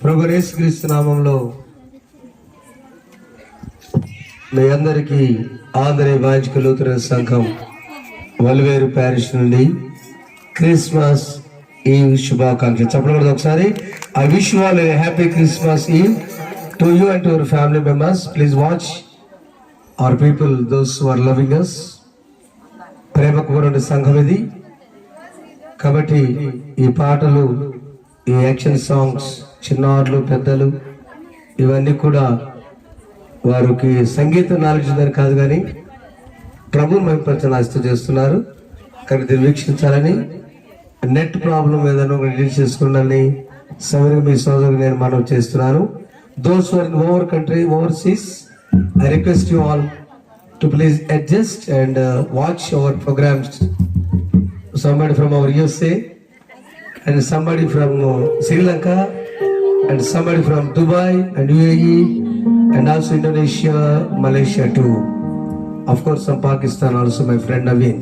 ప్రభు యేసుక్రీస్తు నామంలో మీ అందరికీ ఆంధ్ర బాంచిక లూథరన్ సంఘం వల్వేరు ప్యారిష్ నుండి క్రిస్మస్ ఈవ్ శుభాకాంక్షలు. చెప్పండి ఒకసారి. I wish you all a happy Christmas eve to you and to your family members. Please watch our people, those who are loving us. ప్రేమకు సంఘం ఇది కాబట్టి ఈ పాటలు, ఈ యాక్షన్ సాంగ్స్, చిన్నారులు పెద్దలు ఇవన్నీ కూడా వారికి సంగీత నాలెడ్జ్ ఉందని కాదు కానీ ప్రభు మేము ఆస్తి చేస్తున్నారు. కానీ దీన్ని వీక్షించాలని, నెట్ ప్రాబ్లం ఏదైనా డీల్ చేసుకున్నాలని సవినీగా మీ సోదరు నేను మనం చేస్తున్నాను. Those who are in over country, overseas, I request you all to please adjust and watch our programs. Somebody from our USA and somebody from Sri Lanka and somebody from Dubai and UAE and also Indonesia, Malaysia too. Of course from Pakistan also, my friend Naveen.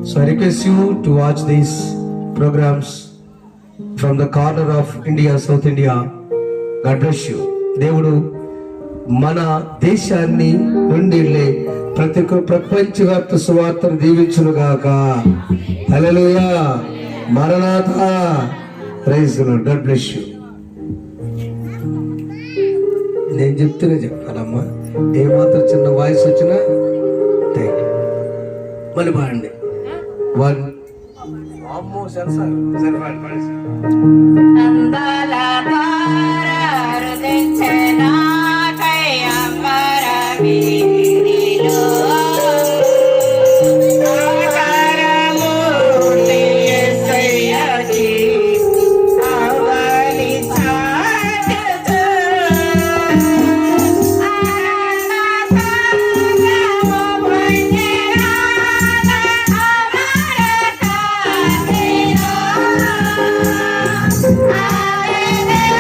So I request you to watch these programs from the corner of India, South India. God bless you. Devudu మన దేశాన్ని నుండి ప్రతి ఒక్క ప్రపంచవ్యాప్త సువార్తను దీవించును గాక. Hallelujah, మరణాథా, praise the Lord. God bless you. నేను చెప్తూనే చెప్పాలమ్మా, ఏమాత్రం చిన్న వాయిస్ వచ్చినా థ్యాంక్ యూ. మళ్ళీ పాడండి. వన్ అమ్మో సరసాలు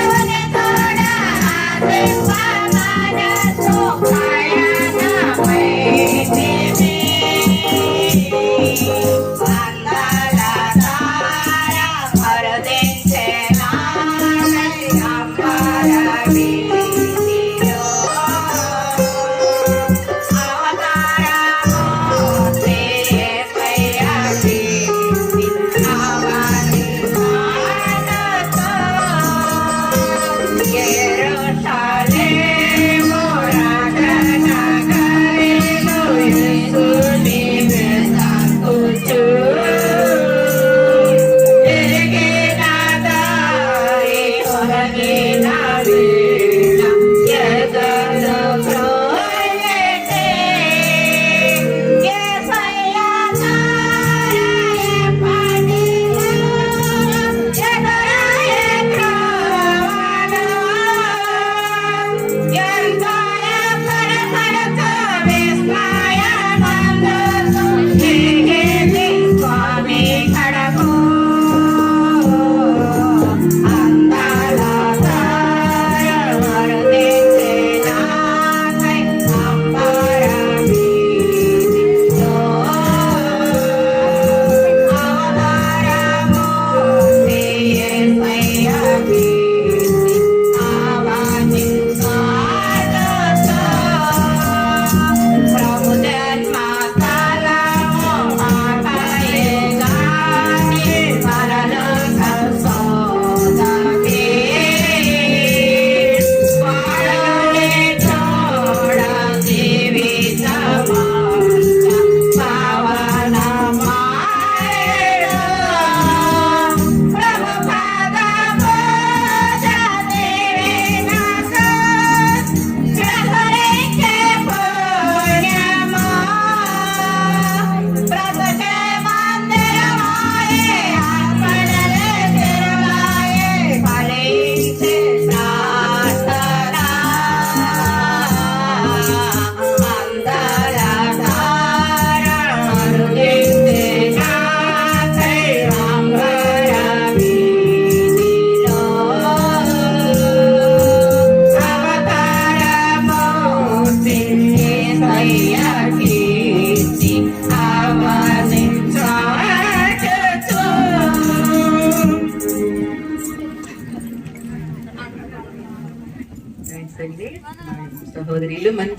I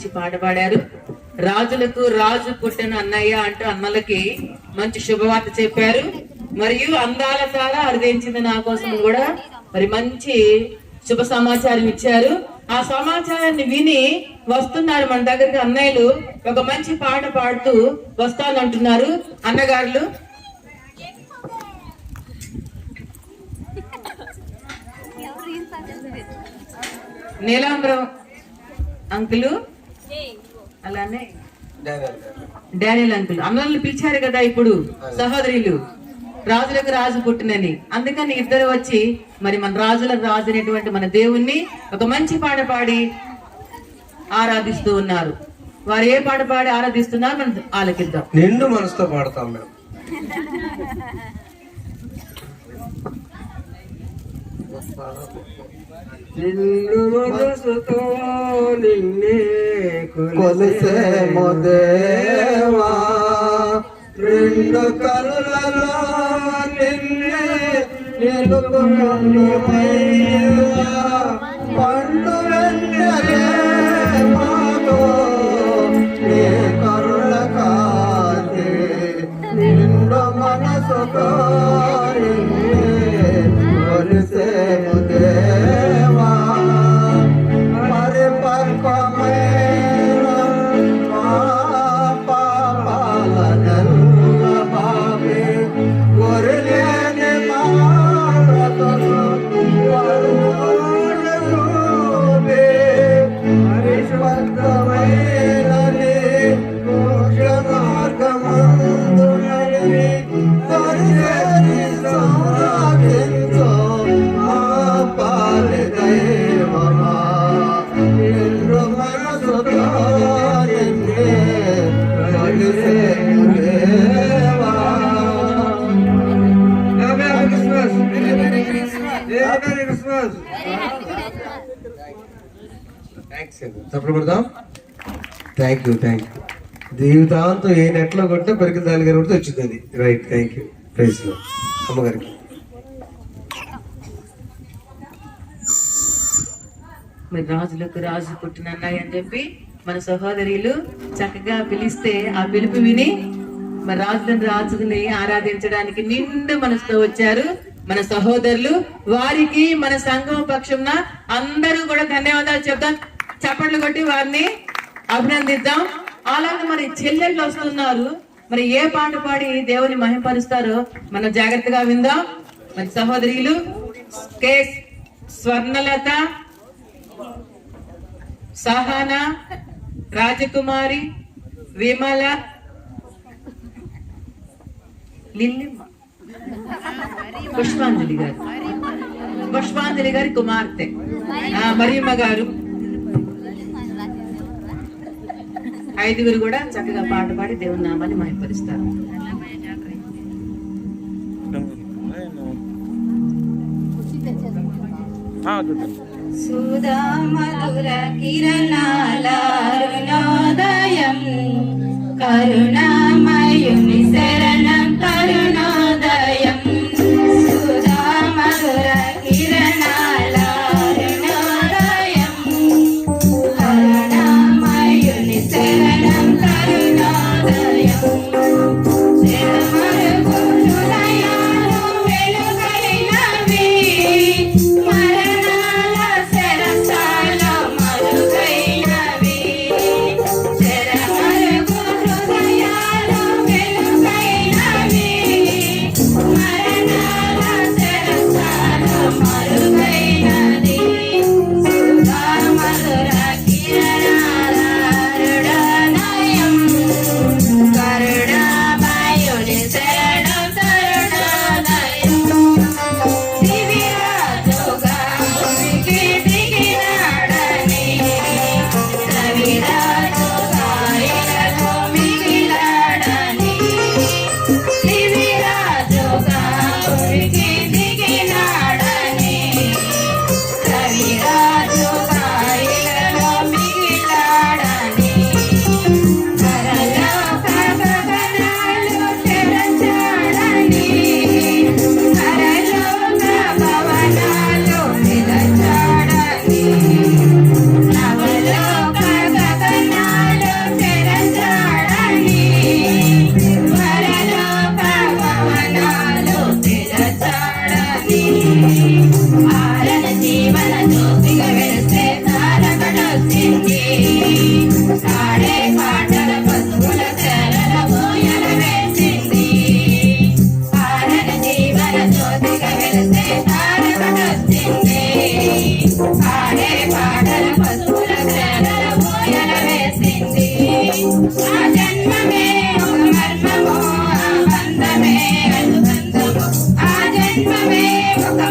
మంచి పాట పాడారు. రాజులకు రాజు పుట్టిన అన్నయ్య అంటూ అన్నలకి మంచి శుభవార్త చెప్పారు. మరియు అందాల తార అరుదించింది నా కోసం కూడా మరి మంచి శుభ సమాచారం ఇచ్చారు. ఆ సమాచారాన్ని విని వస్తున్నారు మన దగ్గరికి అన్నయ్యలు. ఒక మంచి పాట పాడుతూ వస్తానంటున్నారు అన్నగారులు. నీలాంబరం అంకులు, అలానే డానియల్ అంకుల్ అన్నల్ని పిలిచారు కదా ఇప్పుడు సహోదరులు, రాజులకు రాజు పుట్టినని. అందుకని ఇద్దరు వచ్చి మరి మన రాజులకు రాజు అనేటువంటి మన దేవుణ్ణి ఒక మంచి పాట పాడి ఆరాధిస్తూ ఉన్నారు. వారు ఏ పాట పాడి ఆరాధిస్తున్నారు మనం ఆలకిద్దాం. నిండు మనసుతో పాడతాం మేము. నిన్ను మనసుతో నిన్నే కొలిసేము దేవా, రెండు కనులలో నిన్నే నిలుపుకొనుమయ్యా, పండు వెన్నెలే మాకు నీ కరుణ కాంతి, నిండు మనసుతో నిన్నే కొలిసేము దేవా, పరిపక్వమైన మా పాపాలనెల్ల బావి, గొర్రెలేని మా బ్రతుకు పరువాడగూబి, పరిశుద్ధమైన నీ మోక్ష మార్గమందు నడివి పరిచరి సంరక్షించు మా పాలి దైవమా, నిన్ను మనసుతో నిన్నే కొలిసేము దేవా. చప్పుడు కొడదాం. Thank you. జీవితాంతం ఏ నెట్లో కొట్టినా పెరిగిన దాని గారు కూడా వచ్చింది అది. Right, thank you. ప్రైజ్ లో అమ్మగారికి. మరి రాజులకు రాజు పుట్టిన అన్నయ్య అని చెప్పి మన సహోదరులు చక్కగా పిలిస్తే ఆ పిలుపు విని మరి రాజుని ఆరాధించడానికి నిండు మనసుతో వచ్చారు మన సహోదరులు. వారికి మన సంఘం పక్షంన అందరూ కూడా ధన్యవాదాలు చెప్తాం. చప్పట్లు కొట్టి వారిని అభినందిద్దాం. అలాగే మరి చెల్లెళ్ళు వస్తున్నారు. మరి ఏ పాట పాడి దేవుని మహిమపరుస్తారో మనం జాగ్రత్తగా విందాం. మరి సహోదరులు కె స్వర్ణలత, సహనా, రాజకుమారి, విమల, లిల్లిమ్మ, పుష్పాంజలి గారి కుమార్తె మరియమ్మ గారు, ఐదుగురు కూడా చక్కగా పాట పాడి దేవుని నామాన్ని మహిమపరుస్తారు. సుధా మధుర కిరణాల అరుణోదయం, కరుణామయుని శరణం కరుణోదయం. సుధా మధుర కిరణాల అరుణోదయం, కరుణామయుని శరణం కరుణోదయం. శరమరుగు హృదయాలు వెలుగైనవి, మరణాల శరసాల మరుగైనవి. శరమరుగు హృదయాలు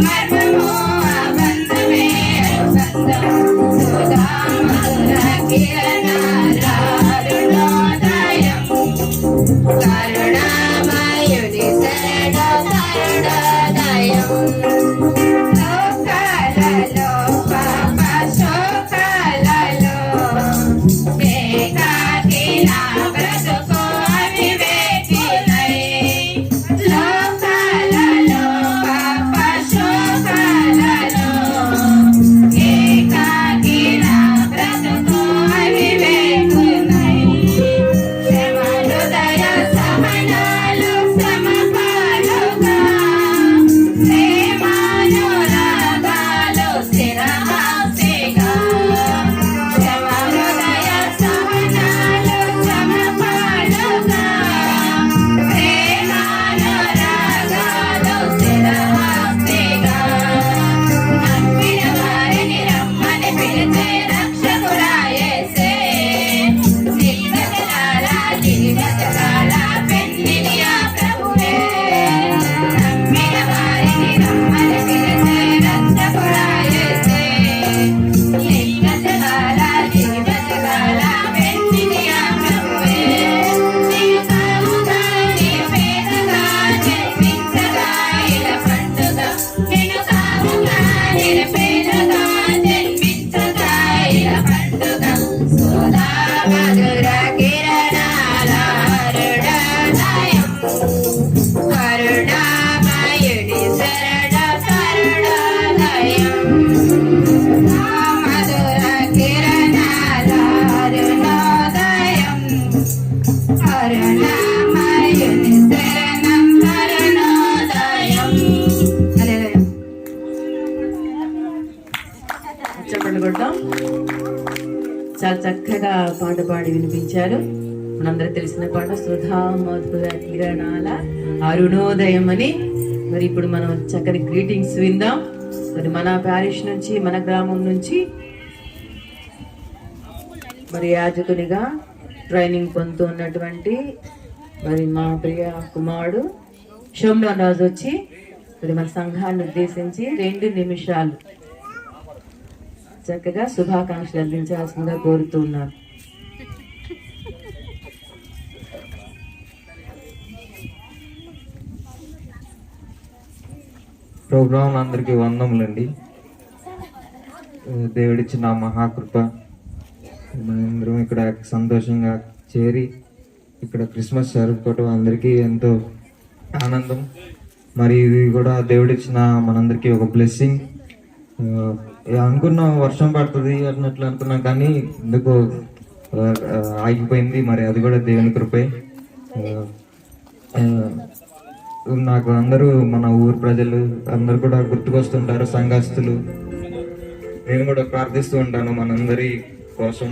మర్మము ఆబంధమే అనుబంధం సుధా మధుర కిరణాల అరుణోదయం కరుణామయుని శరణ కరుణోదయం లోకాలలో పాప శోకాలలో ఏకాకిలా బ్రతుకు అవివేకినై లోకాలలో పాప శోకాలలో ఏకాకిలా బ్రతుకు అవివేకినై శ్రమ హృదయ సహనాలు సమపాలుగా ప్రేమానురాగాలు స్థిరహాసిగా శ్రమ హృదయ సహనాలు సమపాలుగా ప్రేమానురాగాలు స్థిరహాసిగా నమ్మిన వారిని రమ్మని పిలిచే రక్షకుడా యేసే జీవితకాల పెన్నిని ఆ ప్రభువే నమ్మిన వారిని రమ్మని పిలిచే రక్షకుడా యేసే జీవితకాల పెన్నిని ఆ ప్రభువే నీవు సాముగా నీ పేదగా జన్మించగా ఇలా పండుగ నేను సాముగా నిరపేదగా జన్మించగా ఇలా పండుగ సుధా మధుర కిరణాల అరుణోదయం కరుణామయుని శరణ కరుణోదయం మధుర కిరణాల అరుణోదయం కరుణామయుని శరణం కరుణోదయం హల్లెలూయా. చెప్పండి కొట్టాం. చాలా చక్కగా పాట పాడి వినిపించారు. మనందరూ తెలిసిన పాట సుధా మధుర కిరణాల అరుణోదయం అని. మరి ఇప్పుడు మనం చక్కని గ్రీటింగ్స్ విందాం. మరి మన ప్యారిష్ నుంచి, మన గ్రామం నుంచి మరి యాజకునిగా ట్రైనింగ్ పొందుతున్నటువంటి మరి మా ప్రియ కుమారుడు షోమ్రాన్ రాజు వచ్చి మరి మన సంఘాన్ని ఉద్దేశించి 2 నిమిషాలు చక్కగా శుభాకాంక్షలు అందించాల్సిందిగా కోరుతూ ఉన్నారు. ప్రోగ్రాం అందరికీ వందములండి. దేవుడిచ్చిన మహాకృప మనందరం ఇక్కడ సంతోషంగా చేరి ఇక్కడ క్రిస్మస్ జరుపుకోవటం అందరికీ ఎంతో ఆనందం. మరి ఇది కూడా దేవుడిచ్చిన మనందరికీ ఒక బ్లెస్సింగ్. అనుకున్నాం వర్షం పడుతుంది అన్నట్లు అనుకున్నాం, కానీ ఎందుకో ఆగిపోయింది. మరి అది కూడా దేవుని కృపే. నాకు అందరూ మన ఊరు ప్రజలు అందరు కూడా గుర్తుకొస్తుంటారు, సంఘస్థులు. నేను కూడా ప్రార్థిస్తూ ఉంటాను మనందరి కోసం,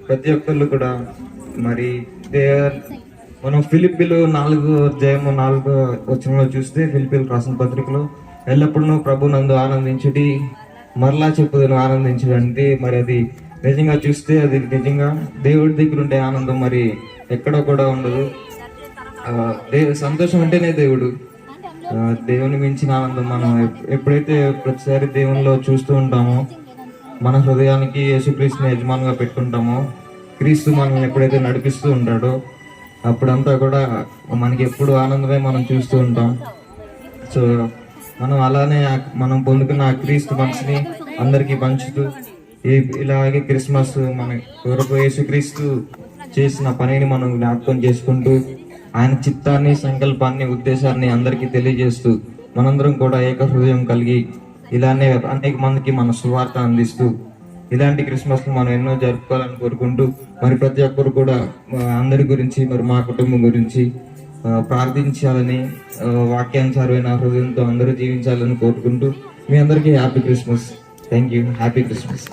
ప్రతి ఒక్కళ్ళు కూడా. మరి మనం ఫిలిప్పీలు 4:4 చూస్తే, ఫిలిప్పీలు రాసిన పత్రికలో ఎల్లప్పుడూ ప్రభు నందు ఆనందించుడి, మరలా చెప్పుదును ఆనందించుడు అంటే, మరి అది నిజంగా చూస్తే అది నిజంగా దేవుడి దగ్గర ఉండే ఆనందం మరి ఎక్కడో కూడా ఉండదు. సంతోషం అంటేనే దేవుడు. దేవుని మించిన ఆనందం మనం ఎప్పుడైతే ప్రతిసారి దేవునిలో చూస్తూ ఉంటామో, మన హృదయానికి యేసుక్రీస్తుని యజమానుగా పెట్టుకుంటామో, క్రీస్తు మనల్ని ఎప్పుడైతే నడిపిస్తూ ఉంటాడో అప్పుడంతా కూడా మనకి ఎప్పుడు ఆనందమే మనం చూస్తూ ఉంటాం. సో మనం అలానే మనం పొందుకున్న ఆ క్రీస్తు మనసుని అందరికీ పంచుతూ ఇలాగే క్రిస్మస్ మన కొరకు యేసుక్రీస్తు చేసిన పనిని మనం జ్ఞాపకం చేసుకుంటూ, ఆయన చిత్తాన్ని, సంకల్పాన్ని, ఉద్దేశాన్ని అందరికీ తెలియజేస్తూ మనందరం కూడా ఏక హృదయం కలిగి ఇలానే అనేక మందికి మన సువార్త అందిస్తూ ఇలాంటి క్రిస్మస్ మనం ఎన్నో జరుపుకోవాలని కోరుకుంటూ, మరి ప్రతి ఒక్కరు కూడా అందరి గురించి, మరి మా కుటుంబం గురించి ప్రార్థించాలని, వాక్యానుసారమైన హృదయంతో అందరూ జీవించాలని కోరుకుంటూ మీ అందరికీ happy Christmas. Thank you. Happy Christmas.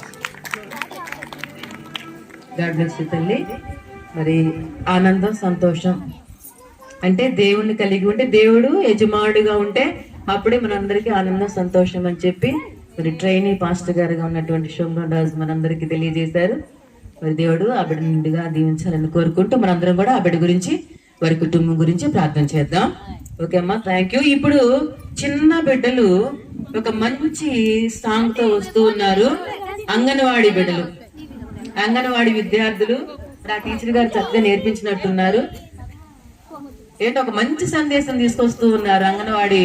God bless you తల్లి. మరి ఆనందం, సంతోషం అంటే దేవుణ్ణి కలిగి ఉంటే, దేవుడు యజమానుడిగా ఉంటే అప్పుడే మనందరికీ ఆనందం, సంతోషం అని చెప్పి మరి ట్రైనీ పాస్టర్ గారుగా ఉన్నటువంటి షోమ్రాన్ రాజు మనందరికీ తెలియజేశారు. మరి దేవుడు ఆ బిడ్డ నిండుగా దీవించాలని కోరుకుంటూ మనందరం కూడా ఆ బిడ్డ గురించి, వారి కుటుంబం గురించి ప్రార్థన చేద్దాం. ఓకే అమ్మా, థ్యాంక్ యూ. ఇప్పుడు చిన్న బిడ్డలు ఒక మంచి సాంగ్ తో వస్తూ ఉన్నారు అంగన్వాడీ బిడ్డలు, అంగన్వాడీ విద్యార్థులు. ఆ టీచర్ గారు చక్కగా నేర్పించినట్టున్నారు. ఏంటో ఒక మంచి సందేశం తీసుకొస్తూ ఉన్నారు అంగన్వాడీ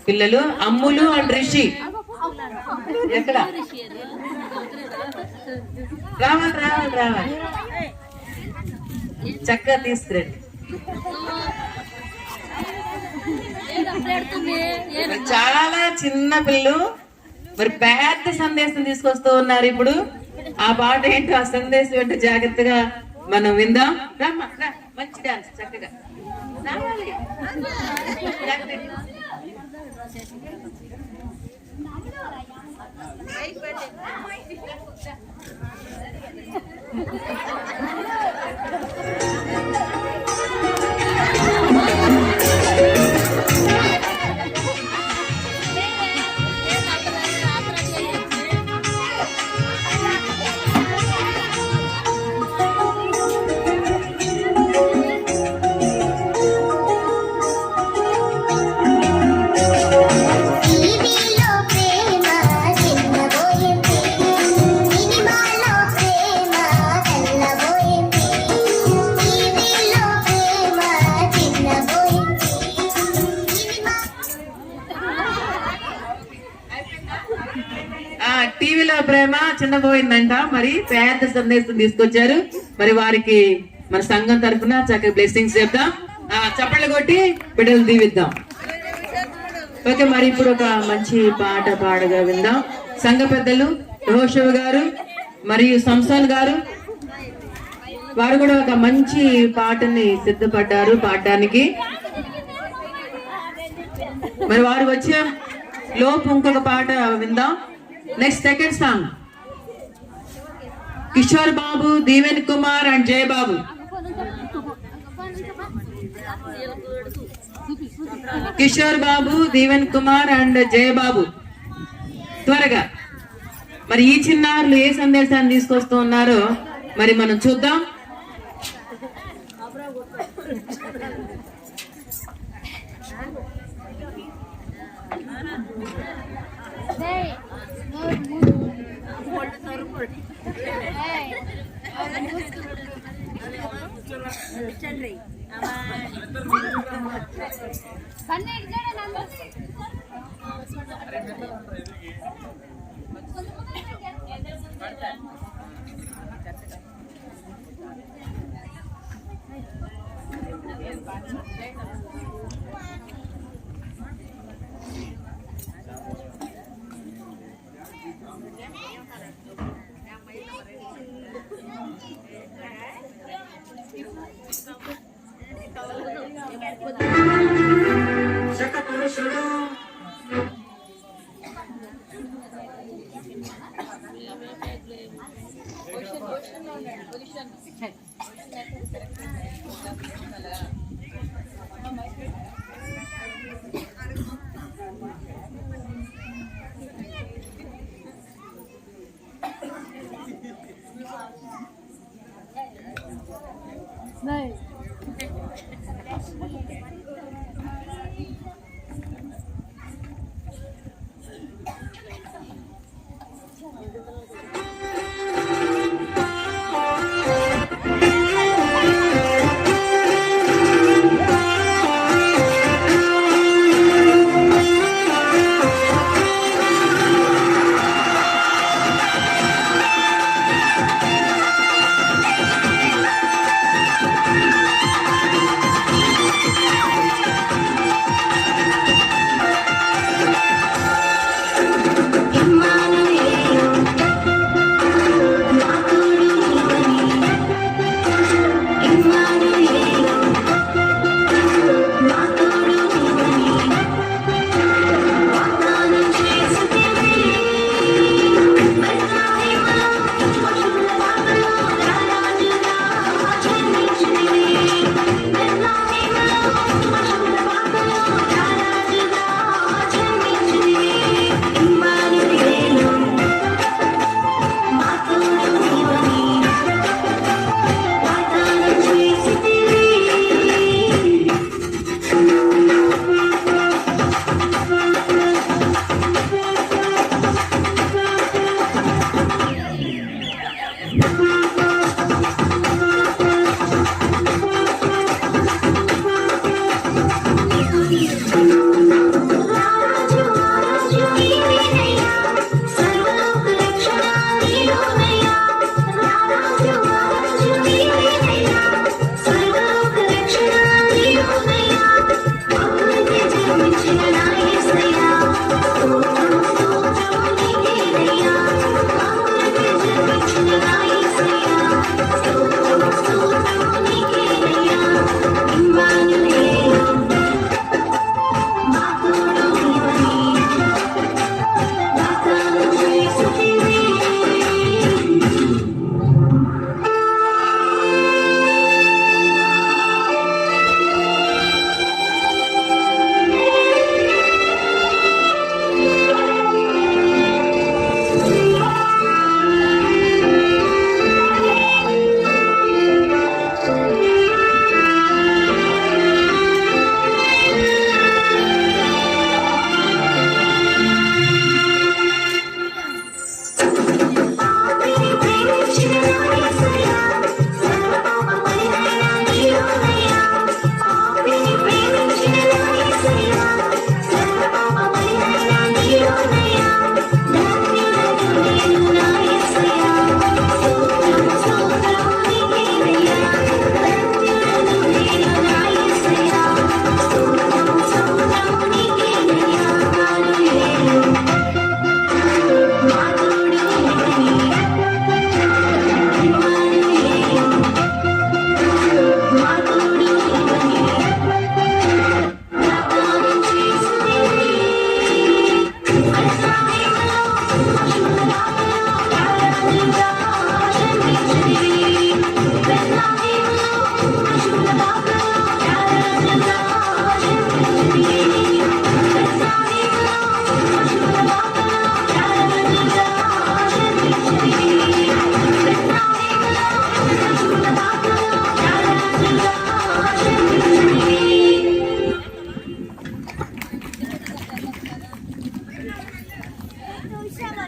పిల్లలు. అమ్ములు అండ్ రిషి ఎక్కడ రావాలి రావాలి రావాలి, చక్కగా తీసుకురండి. చాలా చిన్న పిల్లలు మరి పెద్ద సందేశం తీసుకొస్తూ ఉన్నారు. ఇప్పుడు ఆ పాట ఏంటో, ఆ సందేశం ఏంటో జాగ్రత్తగా మనం విందాం. రామ్మా రా, మంచి డాన్స్ చక్కగా రావాలి. టీవీలో ప్రేమ చిన్నబోయింది, సినిమాలో ప్రేమ తెల్లబోయింది. టీవీలో ప్రేమ చిన్నబోయింది, సినిమా టీవీలో ప్రేమ చిన్నపోయిందంట. మరి పెద్ద సందేశం తీసుకొచ్చారు. మరి వారికి మన సంఘం తరఫున చక్కగా బ్లెస్సింగ్స్ చెప్దాం. చప్పట్లు కొట్టి బిడ్డలు దీవిద్దాం. ఓకే, మరి ఇప్పుడు ఒక మంచి పాట పాడగా విందాం. సంఘ పెద్దలు యెహోషువ గారు మరియు సంసోన్ గారు, వారు కూడా ఒక మంచి పాటని సిద్ధపడ్డారు పాడడానికి. మరి వారు వచ్చే లోపు ఇంకొక పాట విందాం. Next second song Kishore Babu, Deevan Kumar and Jaya Babu. Kishore Babu, Deevan Kumar and Jaya Babu త్వరగా. మరి ఈ చిన్నారులు ఏ సందేశాన్ని తీసుకొస్తూ ఉన్నారో మరి మనం చూద్దాం.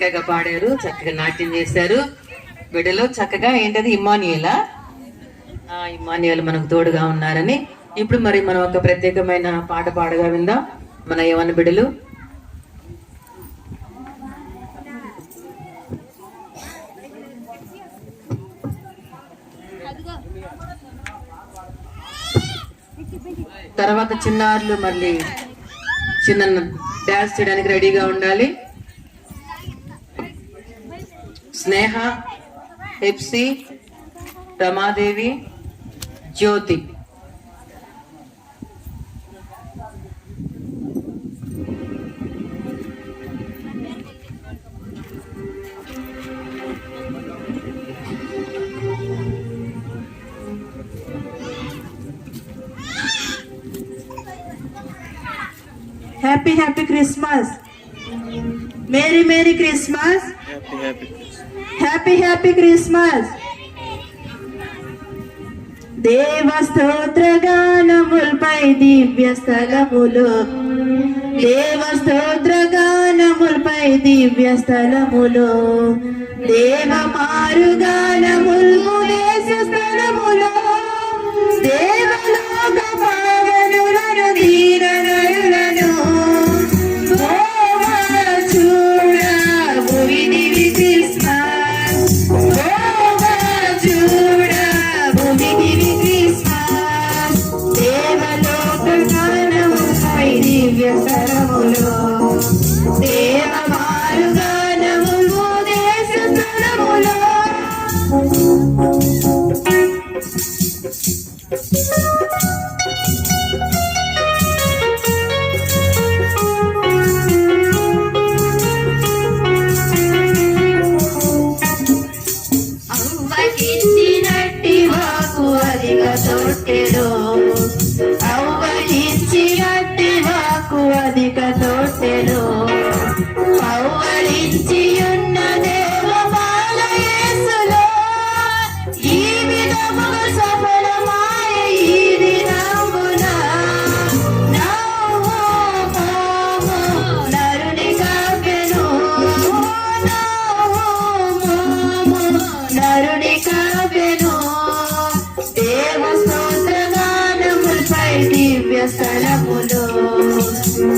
చక్కగా పాడారు, చక్కగా నాట్యం చేశారు. బిడ్డలు చక్కగా ఏంటది ఇమ్మానుయేలా, ఇమ్మానుయేలు మనకు తోడుగా ఉన్నారని. ఇప్పుడు మరి మనం ఒక ప్రత్యేకమైన పాట పాడగా విందాం మన యవ్వన బిడ్డలు. తర్వాత చిన్నారులు మళ్ళీ చిన్న డాన్స్ చేయడానికి రెడీగా ఉండాలి. స్నేహ, హెప్సీ, రమాదేవి, జ్యోతి. Happy Happy Christmas. Merry Merry Christmas. Happy Happy Christmas. దేవ స్తోత్రగానముల్పై దివ్య స్థలములో, దేవ స్తోత్రగానముల్పై దివ్య స్థలములో, దేవ మారుగానముల్ము దేశ స్థలములో, దేవలోక పావనులను దీననరులను చూడ భువిదివి క్రిస్మస్, చూడ భువిదివి క్రిస్మస్. దేవలోక గానముపై దివ్య స్థలములో, దేవ మారుగానములు దేశ స్థలములో. అవ్వలిచ్చినట్టి వాకు అధిక తోటెలో, అవ్వలిచ్చినట్టి వాకు అధిక తోటెలో, అవ్వలించి ఉన్న దేవ బాలయేసులో, ఈ విధముగా సఫలమాయ ఈ దినమున. నవ్వు మోము నరుని కాపెను, నవ్వు మోము నరుని కాపెను. దేవ స్తోత్రగానములపై దివ్య స్థలములో,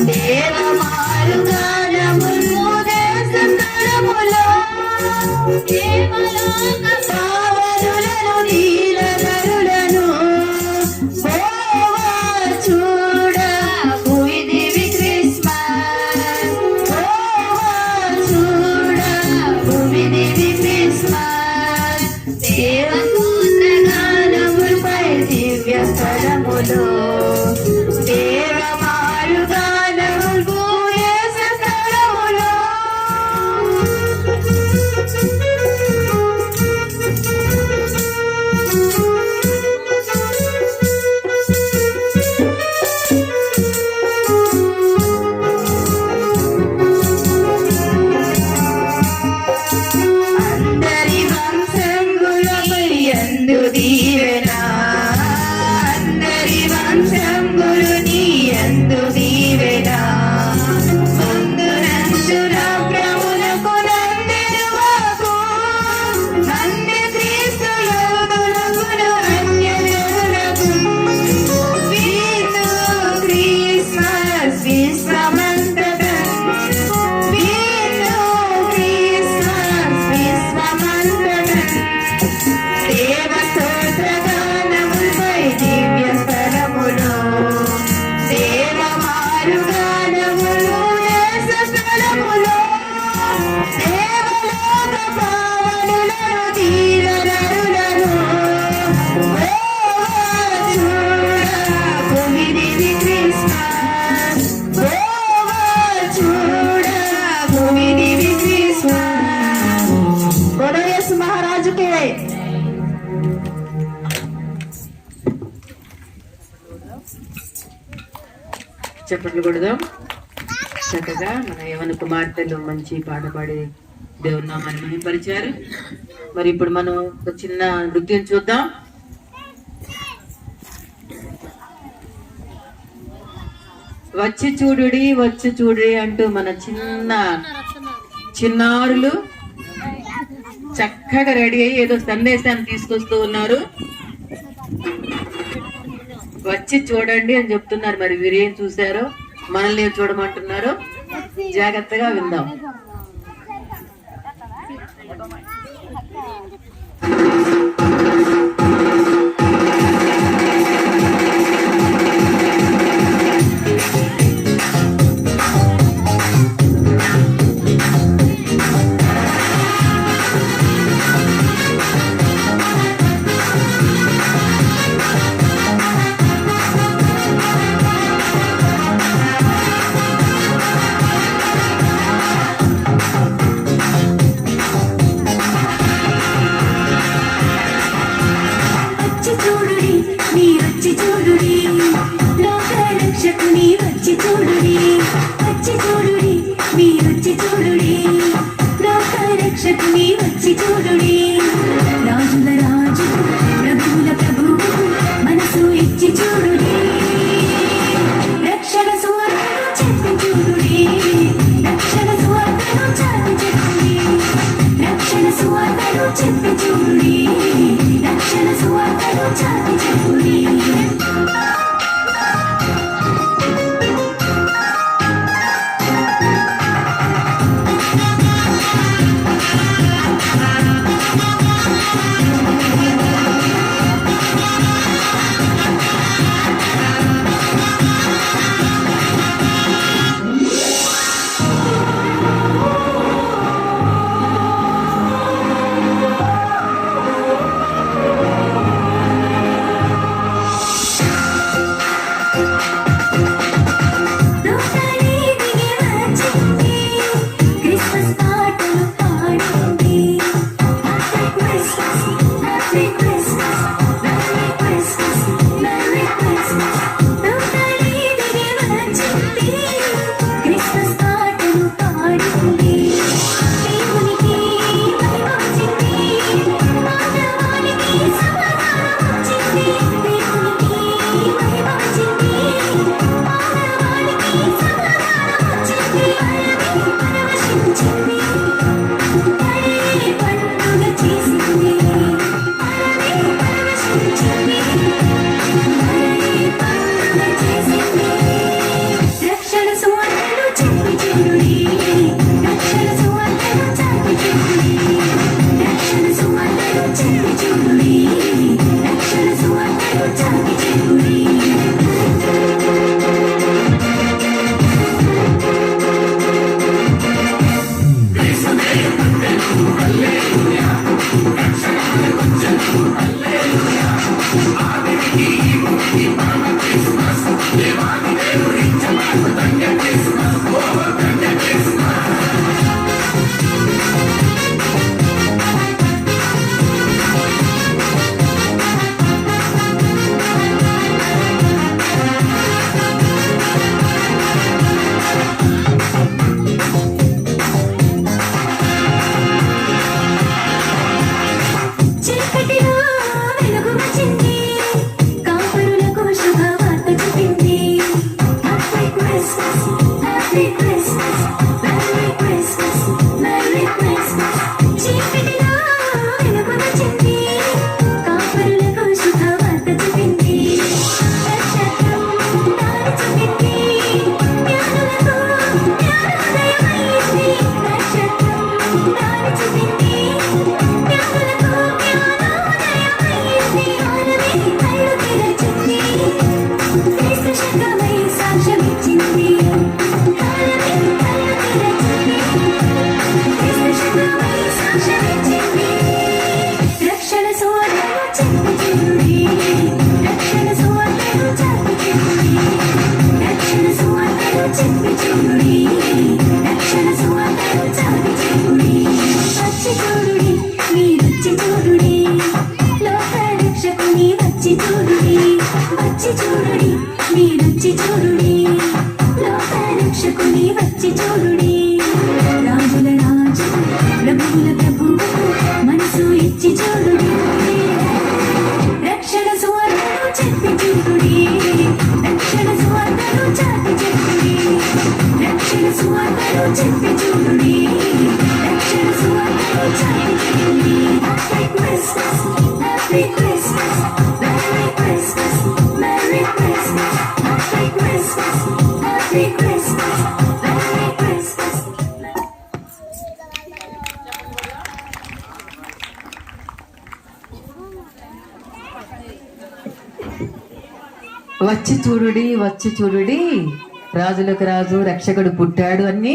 దేవ మారుగానములు దేశ స్థలములో, దేవలోక పావనులను నీలనరులను ఓవా చూడ భువిదివి క్రిస్మస్, ఓవా చూడ భువిదివి క్రిస్మస్. దేవ స్తోత్రగానములపై దివ్య స్థలములో, దేవ మారుగానములు దేశ స్థలములో. అందరి వంశంబులపై యందు దీవెన, అందరి వంశంబులు నీ యందు దీవెన. ముందునందున ప్రభువునకు నందెరువాకు, నంది క్రీస్తు యోధులకును అన్యజనులకు. వీరు క్రిస్మస్ విశ్వమంతటా, వీరు క్రిస్మస్ విశ్వమంతటా. దేవ స్తోత్రగానములపై దివ్య స్థలములో, దేవ మారుగానములు దేశ స్థలములో, దేవలోక పావనులను దీననరులను ఓవా చూడ భువిదివి క్రిస్మస్, ఓవా చూడ భువిదివి క్రిస్మస్. బోలో యేసు మహారాజుకే. చప్పట్లు కొడదాం. చక్కగా మన యవన కుమార్తెలు మంచి పాట పాడి దేవుని నామాన్ని మహిమపరిచారు. మరి ఇప్పుడు మనం ఒక చిన్న నృత్యం చూద్దాం. వచ్చి చూడుడి వచ్చి చూడుడి అంటూ మన చిన్నారులు చక్కగా రెడీ అయ్యి ఏదో సందేశాన్ని తీసుకొస్తూ ఉన్నారు. వచ్చి చూడండి అని చెప్తున్నారు. మరి వీరేం చూశారో మనల్ని ఏం చూడమంటున్నారో జాగ్రత్తగా విందాం. వచ్చి చూడుడి మీరొచ్చి చూడుడి లోక రక్షకుని వచ్చి చూడుడి వచ్చి చూడుడి మీరొచ్చి చూడుడి లోక రక్షకుని వచ్చి చూడుడి రాజుల రాజు ప్రభువుల ప్రభువు మనసు ఇచ్చి చూడుడి రక్షణ సువార్తను చెప్పి చూడుడి రక్షణ సువార్తను చాటి చెప్పుడి రక్షణ సువార్తను చెప్పి చూడుడి రక్షణ సువార్తను చాటి చెప్పుడి లోకాన్ని దిగి వచ్చింది క్రిస్మస్ పాటలు పాడింది happy Christmas happy Christmas merry Christmas merry Christmas లోకాన్ని దిగి వచ్చింది క్రిస్మస్ పాటలు పాడింది దేవునికి మహిమ వచ్చింది మానవాళికి సమాధానం వచ్చింది దేవునికి మహిమ వచ్చింది మానవాళికి సమాధానం వచ్చింది పరవశించింది పడే పండుగ చేసింది పరవశించింది పడే పండుగ చేసింది రక్షణ సువార్తను చెప్పి చూడుడి రక్షణ సువార్తను చాటి చెప్పుడి రక్షణ సువార్తను చెప్పి చూడుడి రక్షణ సువార్తను చాటి చెప్పుడి చీకటిలో వెలుగు వచ్చింది కాపరులకు శుభవార్త చెప్పింది happy Christmas happy Christmas merry Christmas merry Christmas చీకటిలో వెలుగు వచ్చింది కాపరులకు శుభవార్త చెప్పింది నక్షత్రం దారి చూపింది జ్ఞానులకు జ్ఞానోదయమైంది నక్షత్రం దారి చూపింది జ్ఞానులకు జ్ఞానోదయమైంది ఆనమే కళ్ళు తెరచింది క్రీస్తు శకమై సాక్ష్యమిచ్చింది ఆనమే కళ్ళు తెరచింది క్రీస్తు శకమై సాక్ష్యమిచ్చింది రక్షణ సువార్తను చెప్పి చూడుడి రక్షణ సువార్తను చాటి చెప్పుడి రక్షణ సువార్తను చెప్పి చూడుడి రక్షణ సువార్తను చాటి చెప్పుడి వచ్చి చూడుడి మీరొచ్చి చూడుడి లోక రక్షకుని వచ్చి చూడుడి వచ్చి చూడుడి మీరొచ్చి చూడుడి లోక రక్షకుని వచ్చి చూడుడి రాజుల రాజు ప్రభువుల ప్రభువు మనసు ఇచ్చి చూడుడి రక్షణ సువార్తను చెప్పి చూడుడి రక్షణ సువార్తను చాటి చెప్పుడి రక్షణ సువార్తను చెప్పి చూడుడి వచ్చి చూడుడి వచ్చి చూడుడి, రాజులకు రాజు రక్షకుడు పుట్టాడు అని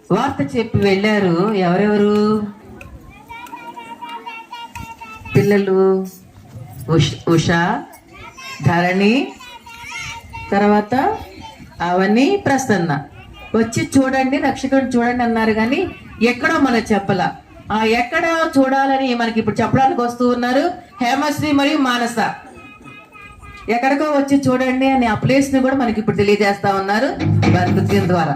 వార్త చెప్పి వెళ్ళారు. ఎవరెవరు? పిల్లలు ఉషా, ధరణి, తర్వాత అవన్నీ, ప్రసన్న. వచ్చి చూడండి రక్షకుడు చూడండి అన్నారు, కానీ ఎక్కడో మనకు చెప్పలా. ఆ ఎక్కడ చూడాలని మనకి ఇప్పుడు చెప్పడానికి వస్తూ ఉన్నారు హేమశ్రీ మరియు మానస. ఎక్కడికో వచ్చి చూడండి అని ఆ ప్లేస్ ని కూడా మనకి ఇప్పుడు తెలియజేస్తా ఉన్నారు వారి నృత్యం ద్వారా.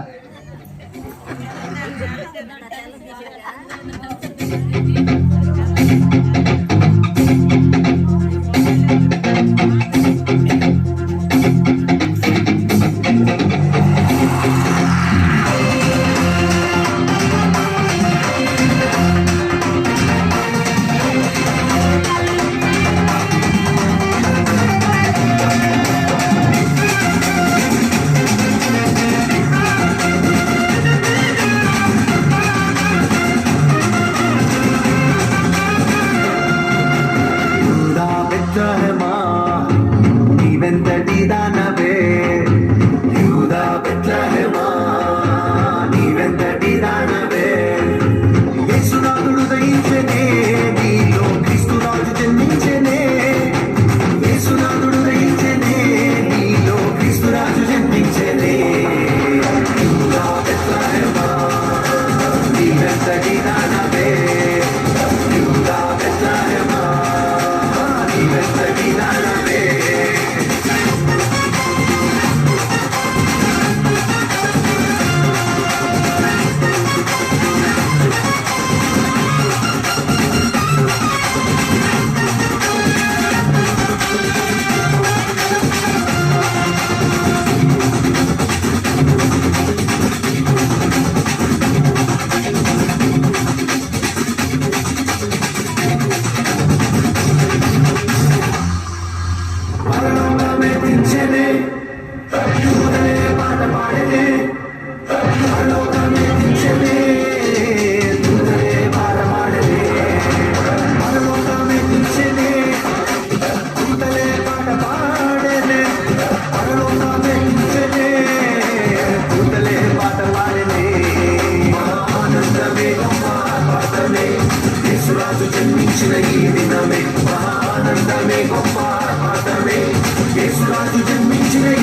యేసురాజు జన్మించిన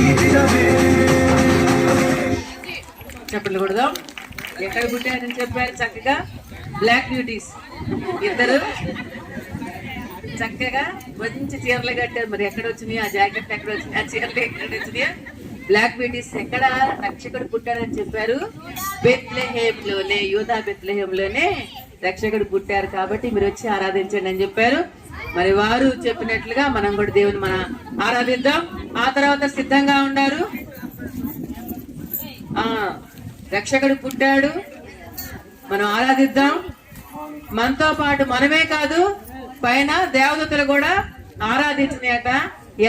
ఈ దినమే చెప్పండి కొడదాం. ఎక్కడ పుట్టారని చెప్పారు చక్కగా? బ్లాక్ బ్యూటీస్ ఇద్దరు చక్కగా మంచి చీరలు కట్టారు. మరి ఎక్కడ వచ్చినాయి ఆ జాకెట్, ఎక్కడ వచ్చినాయి ఆ చీరలు, ఎక్కడ వచ్చినాయి? బ్లాక్ బ్యూటీస్ ఎక్కడ రక్షకుడు పుట్టారని చెప్పారు? బెత్లెహేంలోనే, యూదా బెత్లెహేంలోనే రక్షకుడు పుట్టారు. కాబట్టి మీరు వచ్చి ఆరాధించండి అని చెప్పారు. మరి వారు చెప్పినట్లుగా మనం కూడా దేవుని మనం ఆరాధిద్దాం. ఆ తర్వాత సిద్ధంగా ఉన్నారు. రక్షకుడు పుట్టాడు, మనం ఆరాధిద్దాం. మనతో పాటు మనమే కాదు, పైన దేవదూతలు కూడా ఆరాధించినాయట.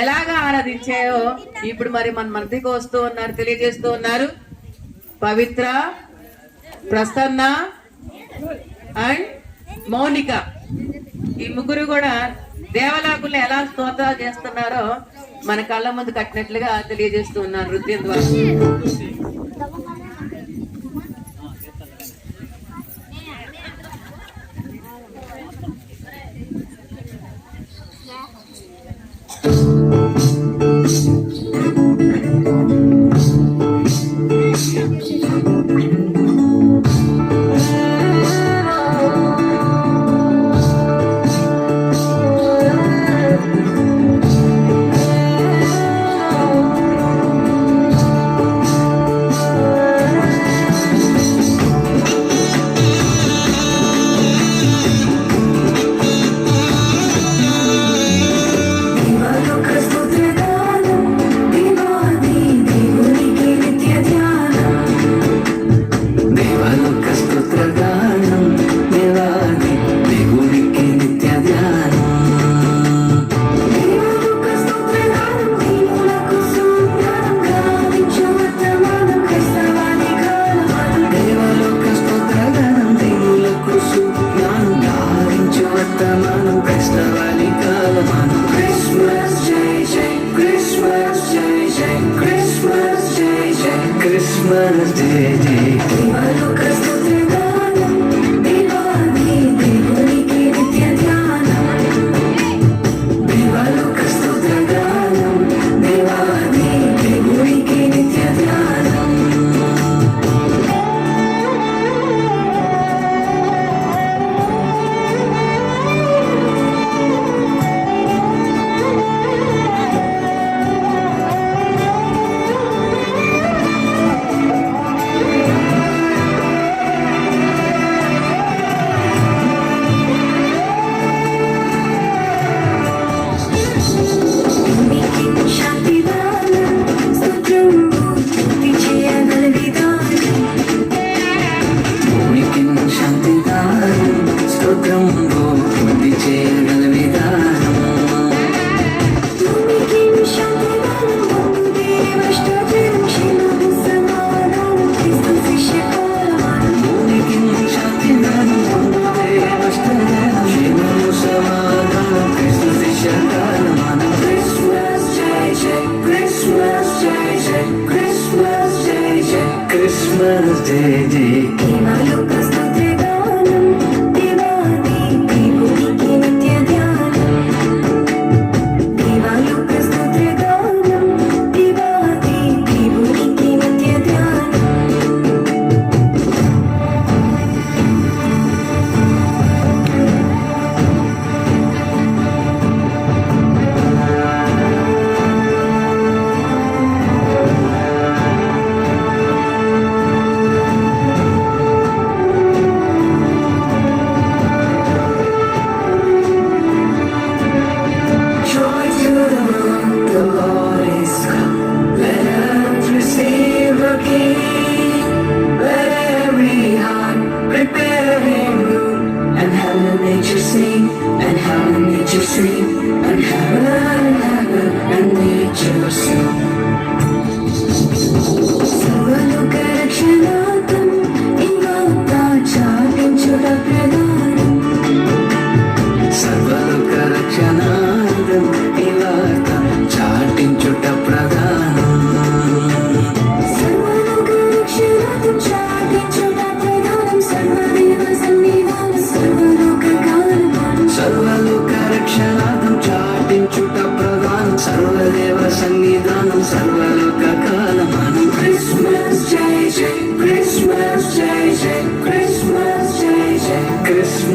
ఎలాగా ఆరాధించాయో ఇప్పుడు మరి మన మధ్యకి వస్తూ ఉన్నారు, తెలియజేస్తూ ఉన్నారు. పవిత్ర, ప్రసన్న అండ్ మౌనిక, ఈ ముగ్గురు కూడా దేవలాకుల్ని ఎలా స్తోత్రాలు చేస్తున్నారో మన కళ్ళ ముందు కట్టినట్లుగా తెలియజేస్తూ ఉన్నారు నృత్యం ద్వారా.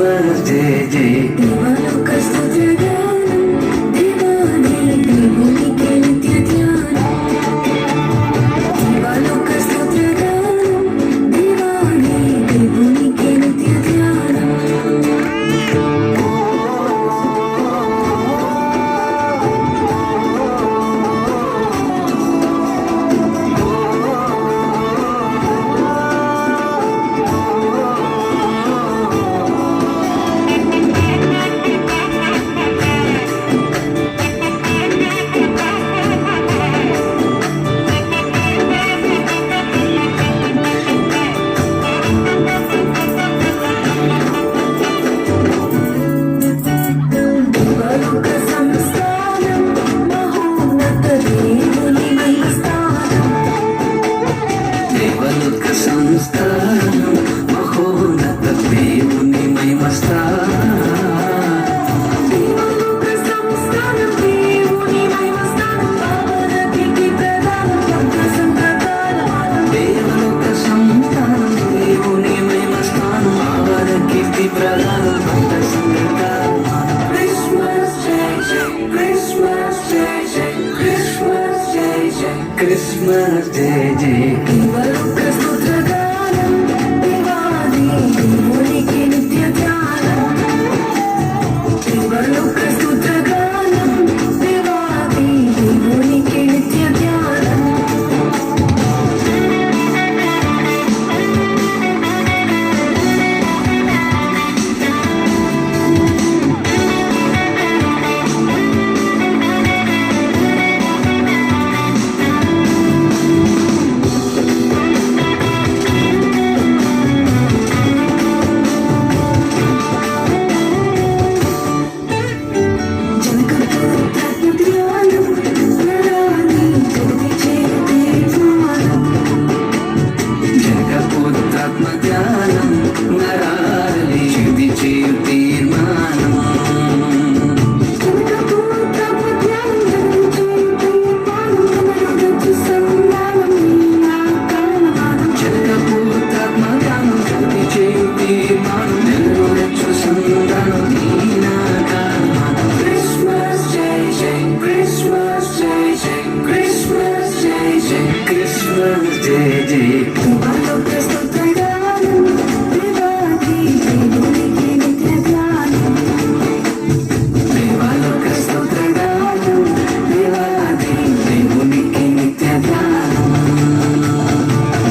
క్రిస్మస్ జయ జయ దేవాలోక స్తుతిగానం దేవాని దేవునికి నిత్య ధ్యానం దేవాలోక స్తుతిగానం దేవాని దేవునికి నిత్య ధ్యానం దేవాలోక సంస్థానం మహోన్నత దేవుని మహిమస్థానం దేవలోక సంస్థానం మహోన్నత దేవుని మహిమస్థానం దేవాలోక సంస్థానం దేవుని మహిమస్థానం భావరతికి ప్రధానం భక్త సంప్రదాయం దేవలోక సంస్థానం దేవుని మహిమస్థానం ఆవర కీర్తి ప్రధాన భక్త సంగీతాలు క్రిస్మస్ జై జై క్రిస్మస్ జై జై క్రిస్మస్ జై జై క్రిస్మస్ జయ జయ దేవాలోక స్తుతిగానం దేవాని దేవునికి నిత్య ధ్యానం దేవాలోక స్తుతిగానం దేవాని దేవునికి నిత్య ధ్యానం జగపుత్రాత్మ ధ్యానం నరాలి శుద్ధి చేయు తీర్మానం జగపుత్రాత్మ ధ్యానం శుద్ధి చేయు తీర్మానం నెరవేర్చు సంధానం నీనాకారం క్రిస్మస్ జై జై క్రిస్మస్ జై జై క్రిస్మస్ జై జై క్రిస్మస్ జయ జయ దేవాలోక స్తుతిగానం దేవాని దేవునికి నిత్య ధ్యానం దేవాలోక స్తోత్రగానం దేవాది దేవునికి నిత్య ధ్యానం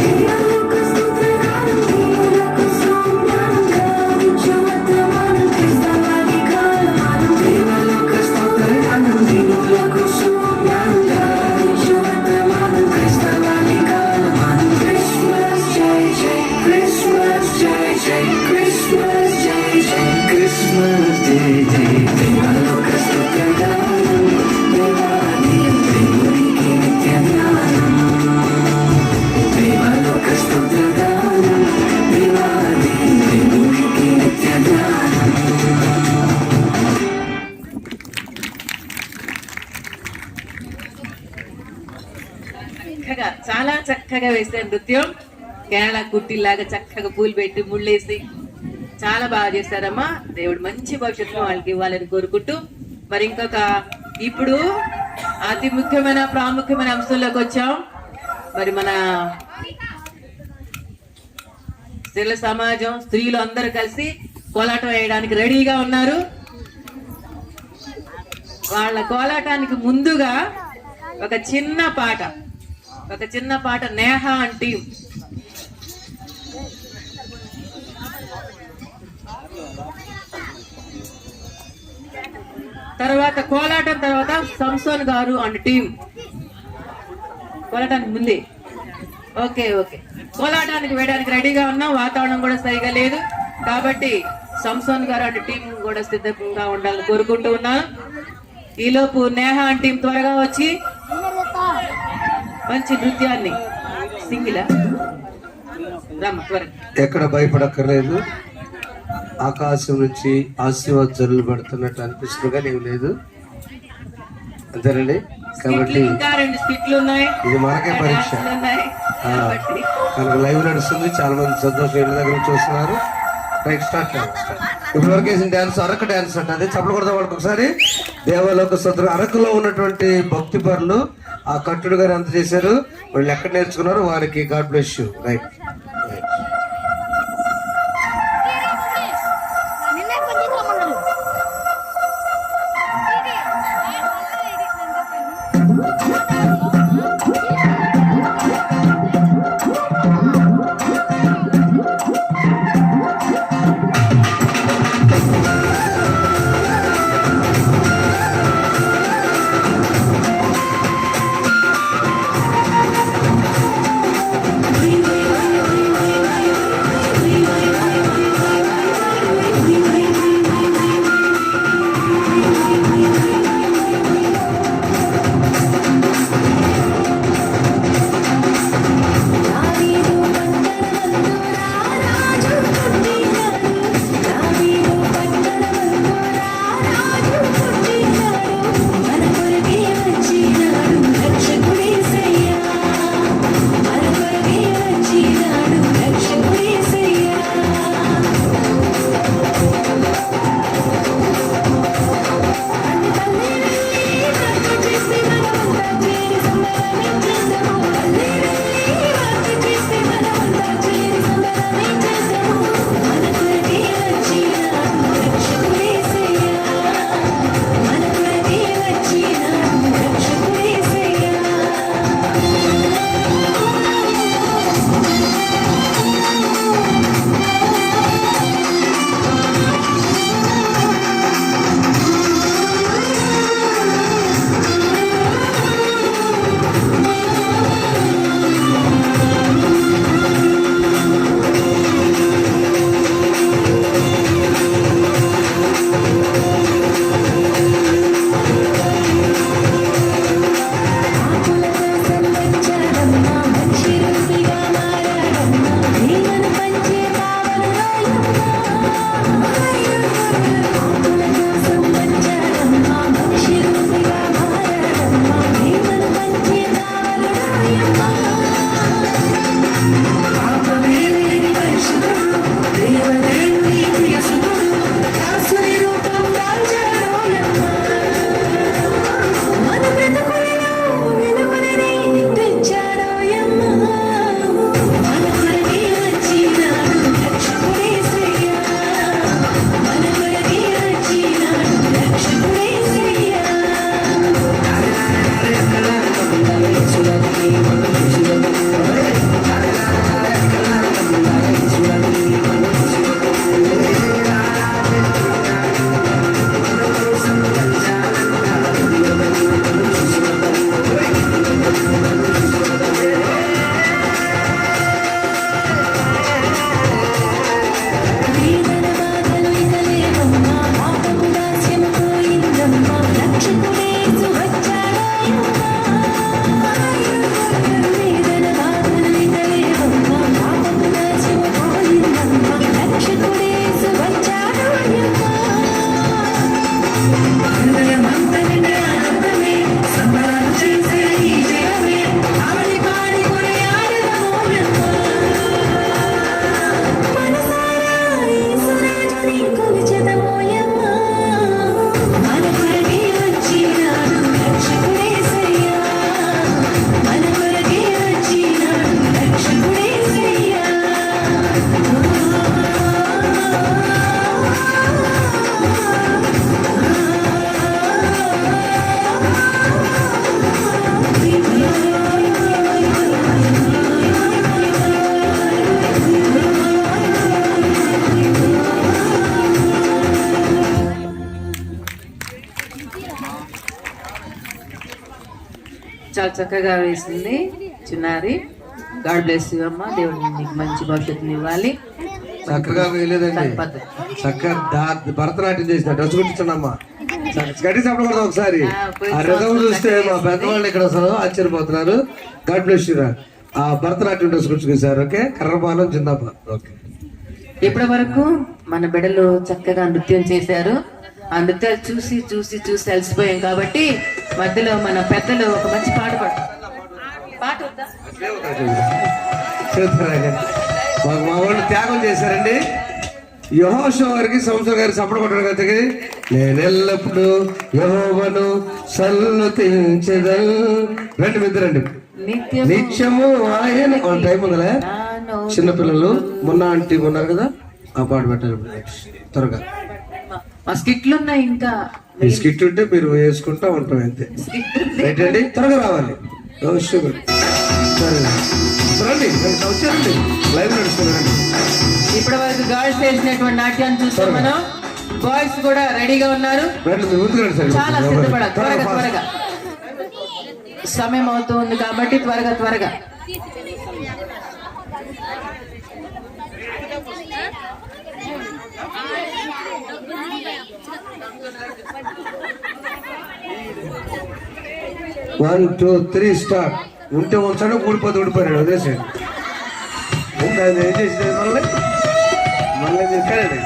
దేవాలోక స్తుతిగానం దేవులకు సౌమ్యానం గావించు వర్తమానం క్రీస్తవాది కాలమానం దేవాలోక స్తోత్రగానం దేవులకు సౌమ్యానం గావించు వర్తమానం క్రైస్తవాది కాలమానం క్రిస్మస్ జై జై క్రిస్మస్ జై జై క్రిస్మస్ జై జై క్రిస్మస్ జయ జయ దేవాలోక స్తోత్రగానం దేవాది దేవునికి నిత్య ధ్యానం దేవాలోక స్తోత్రగానం దేవాది దేవునికి నిత్య ధ్యానం చక్కగా చాలా చక్కగా వేసే నృత్యం కేరళ కుట్టిలాగా చక్కగా పూలు పెట్టి ముళ్ళేసి చాలా బాగా చేశారమ్మా. దేవుడు మంచి భవిష్యత్తులో వాళ్ళకి ఇవ్వాలని కోరుకుంటూ మరి ఇంకొక ఇప్పుడు అతి ముఖ్యమైన ప్రాముఖ్యమైన అంశంలోకి వచ్చాం. మరి మన స్త్రీల సమాజం స్త్రీలు అందరూ కలిసి కోలాటం వేయడానికి రెడీగా ఉన్నారు. వాళ్ళ కోలాటానికి ముందుగా ఒక చిన్న పాట నేహ అంటే తర్వాత కోలాటం తర్వాత సంసోన్ గారు అండ్ టీం కోలాటానికి ముందే ఓకే కోలాటానికి వేయడానికి రెడీగా ఉన్నాం. వాతావరణం కూడా సరిగా లేదు కాబట్టి సంసోన్ గారు అండ్ టీం కూడా సిద్ధంగా ఉండాలని కోరుకుంటూ ఉన్నాను. ఈలోపు నేహ అండ్ టీం త్వరగా వచ్చి మంచి నృత్యాన్ని సింగిలా రమ్మ త్వరగా. ఎక్కడ భయపడక్కర్లేదు. ఆకాశం నుంచి ఆశీర్వాద జల్లులు పడుతున్నట్టు అనిపిస్తుంది కానీ ఏం లేదు, అంతేనండి. కాబట్టి ఇంకా 2 స్కిట్లు ఉన్నాయి, ఇది మనకే పరీక్ష. ఉన్నాయి కాబట్టి కనుక లైవ్ నడుస్తుంది, చాలా మంది సంతోషం ఇళ్ళ దగ్గర చూస్తున్నారు. Right start. ఇప్పుడు వరకు వేసిన డ్యాన్స్ అరకు డ్యాన్స్ అంట, అదే చప్పలు కొడదాం వాళ్ళకి ఒకసారి. దేవాలోక సత్రు అరకులో ఉన్నటువంటి భక్తి పరులు ఆ కట్టుడు గారు ఎంత చేశారు, వాళ్ళు ఎక్కడ నేర్చుకున్నారు, వారికి గాడ్ బ్లెస్ యూ. రైట్. చాలా చక్కగా వేసింది చిన్నారి. గాడ్ బ్లెస్ యూ అమ్మా, దేవుడు నీకు మంచి భవిష్యత్తుని ఇవ్వాలి. చక్కగా వేయలేదండి, పద్ధతి. చక్కగా భరతనాట్యం చేసిన డ్రెస్ కుట్టించండమ్మా. గట్టి చెప్పకూడదు ఒకసారి. ఆ రథం చూస్తే మా పెద్దవాళ్ళు ఇక్కడ అసలు ఆశ్చర్యపోతున్నారు. గాడ్ బ్లెస్ యూ రా. ఆ భరతనాట్యం డ్రెస్ కుట్టుకున్నారు. ఓకే, కర్రపాలెం చిన్నప్ప. ఓకే, ఇప్పటి వరకు మన బిడ్డలు చక్కగా నృత్యం చేశారు. ఆ నృత్యాలు చూసి చూసి చూసి అలసిపోయాం కాబట్టి మధ్యలో మన పెద్దలు ఒక మంచి పాట పాట వద్దా? మా వాళ్ళు త్యాగం చేశారండి. యెహోషువ గారికి సంవత్సరం గారికి సపోర్ట్ కొట్టాడు కదా, నేను ఎల్లప్పుడు యెహోవాను సన్నుతించెదను. రండి మిద్దరండి. నిత్యము ఆయన టైం ఉందలే. చిన్నపిల్లలు మొన్న ఆంటీ ఉన్నారు కదా, ఆ పాట పెట్టాలి త్వరగా. మా స్కిట్లు ఉన్నాయి ఇంకా. ఈ స్కిట్ ఉంటే మీరు వేసుకుంటా ఉంటాం అంతే. రైట్ అండి, త్వరగా రావాలి. రండి వచ్చారండి, లైవ్ నడుస్తున్నారండి. ఇప్పటి వరకు గర్ల్స్ చేసినటువంటి నాట్యాన్ని చూస్తాం మనం. బాయ్స్ కూడా రెడీగా ఉన్నారు. చాలా సిద్ధపడాలి. త్వరగా త్వరగా సమయం అవుతుంది కాబట్టి త్వరగా త్వరగా. One two three start. ఉంటే ఉంచాడు, ఊడిపోతే ఊడిపోయాడు, వదిలేసాడు. అది ఏం చేసింది మళ్ళీ మళ్ళీ చెప్పాడు.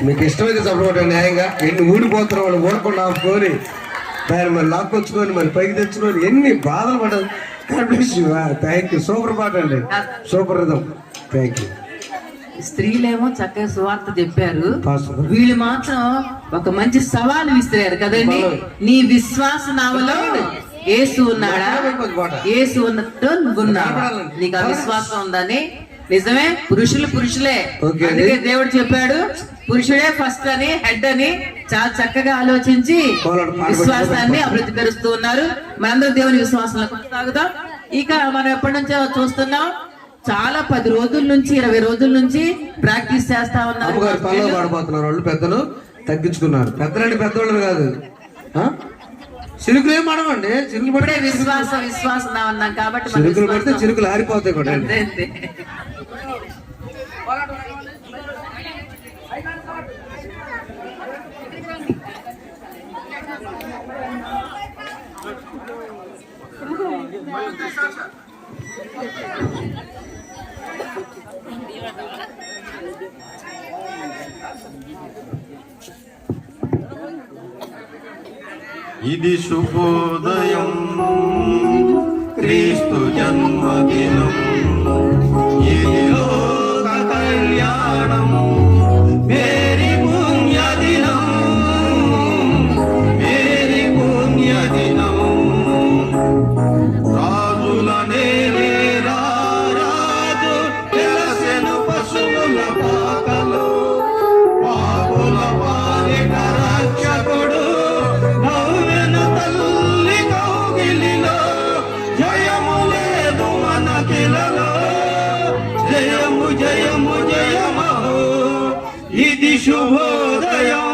మీకు ఇష్టమైతే చప్పకొట్టండి న్యాయంగా. ఎన్ని ఊడిపోతున్న వాళ్ళు ఊడకుండా ఆపుకొని దాన్ని మరి లాక్కొచ్చుకొని మరి పైకి తెచ్చుకొని ఎన్ని బాధలు పడదు. Thank you. సూపర్ పాట అండి, సూపర్ రిథం. Thank you. స్త్రీలేమో చక్కగా సువార్త చెప్పారు, వీళ్ళు మాత్రం ఒక మంచి సవాలు విసిరారు కదండి. నీ విశ్వాస నావలో యేసు ఉన్నాడా, యేసు ఉన్నట్టు నువ్వున్నావా, నీకు ఆ విశ్వాసం ఉందని. నిజమే, పురుషులే. అందుకే దేవుడు చెప్పాడు పురుషుడే ఫస్ట్ అని, హెడ్ అని. చాలా చక్కగా ఆలోచించి విశ్వాసాన్ని అభివృద్ధి పరుస్తూ ఉన్నారు. మనందరం దేవుని విశ్వాసంలో కొనసాగుతాం. ఇక మనం ఎప్పటి నుంచో చూస్తున్నాం, చాలా 10 రోజుల నుంచి 20 రోజుల నుంచి ప్రాక్టీస్ చేస్తా ఉన్నారు. పనులు పడిపోతున్నారు వాళ్ళు, పెద్దలు తగ్గించుకున్నారు. పెద్దలండి, పెద్దవాళ్ళు కాదు. చిరుకులు ఏం పడవండి, చిరుకులు పడితే విశ్వాసం అన్నాం కాబట్టి చిరుకులు పడితే చిరుకులు ఆరిపోతాయి కూడా. ఇది శుభోదయం, క్రీస్తు జన్మదినం, ఇది లోక కళ్యాణం, మేరీ పుణ్యదినం, మేరీ పుణ్యదినం. రాజులనే రాజు తెలసెను పశువుల పాకలో, పాపుల పాలిట రక్షకుడు నవ్వెను తల్లి కౌగిలిలో. జయము లేదు మనకిలలో, జయము జయము జయము. ఇది శుభోదయం,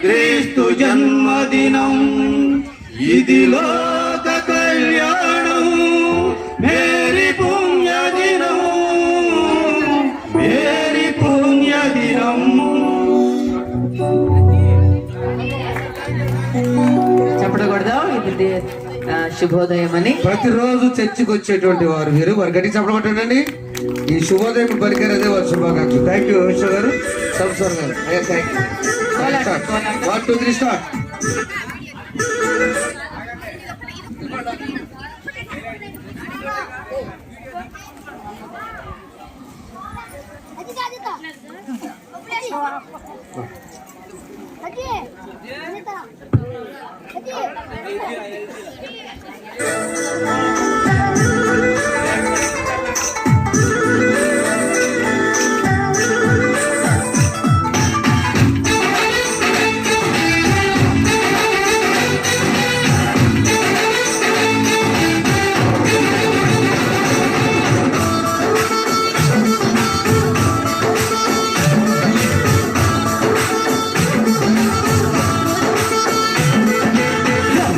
క్రీస్తు జన్మదినం, ఇది లోక కళ్యాణం, మేరీ పుణ్యదినం, మేరీ పుణ్యదినం. చెప్పకూడదు ఇది శుభోదయం అని. ప్రతిరోజు చర్చికి వచ్చేటువంటి వారు వీరు వారి గట్టి చెప్పబట్టండి. ఈ శుభోదయం పలికారు, అదే వారి శుభాకాంక్షలు. థ్యాంక్ యూ విశ్వ గారు, సంసార్ గారు. Thank you. 1 2 3 స్టార్ట్.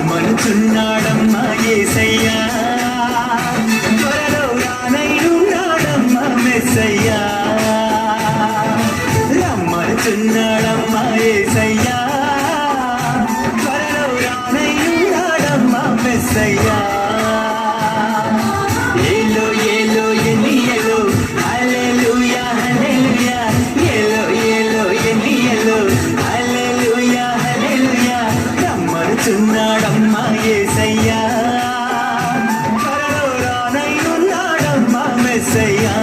రమ్మనుచున్నాడమ్మ యేసయ్యా, త్వరలో రానయ్యున్నాడమ్మ మెస్సయ్యా. రమ్మనుచున్నాడమ్మ యేసయ్యా, త్వరలో రానయ్యున్నాడమ్మ మెస్సయ్యా. ఏలో ఏలో ఎన్నియలో, హల్లెలూయా హల్లెలూయా. ఏలో ఏలో ఎన్నియలో, హల్లెలూయా హల్లెలూయా. రమ్మనుచున్నాడమ్మ యేసయ్యా, త్వరలో రానయ్యున్నాడమ్మ మెస్సయ్యా.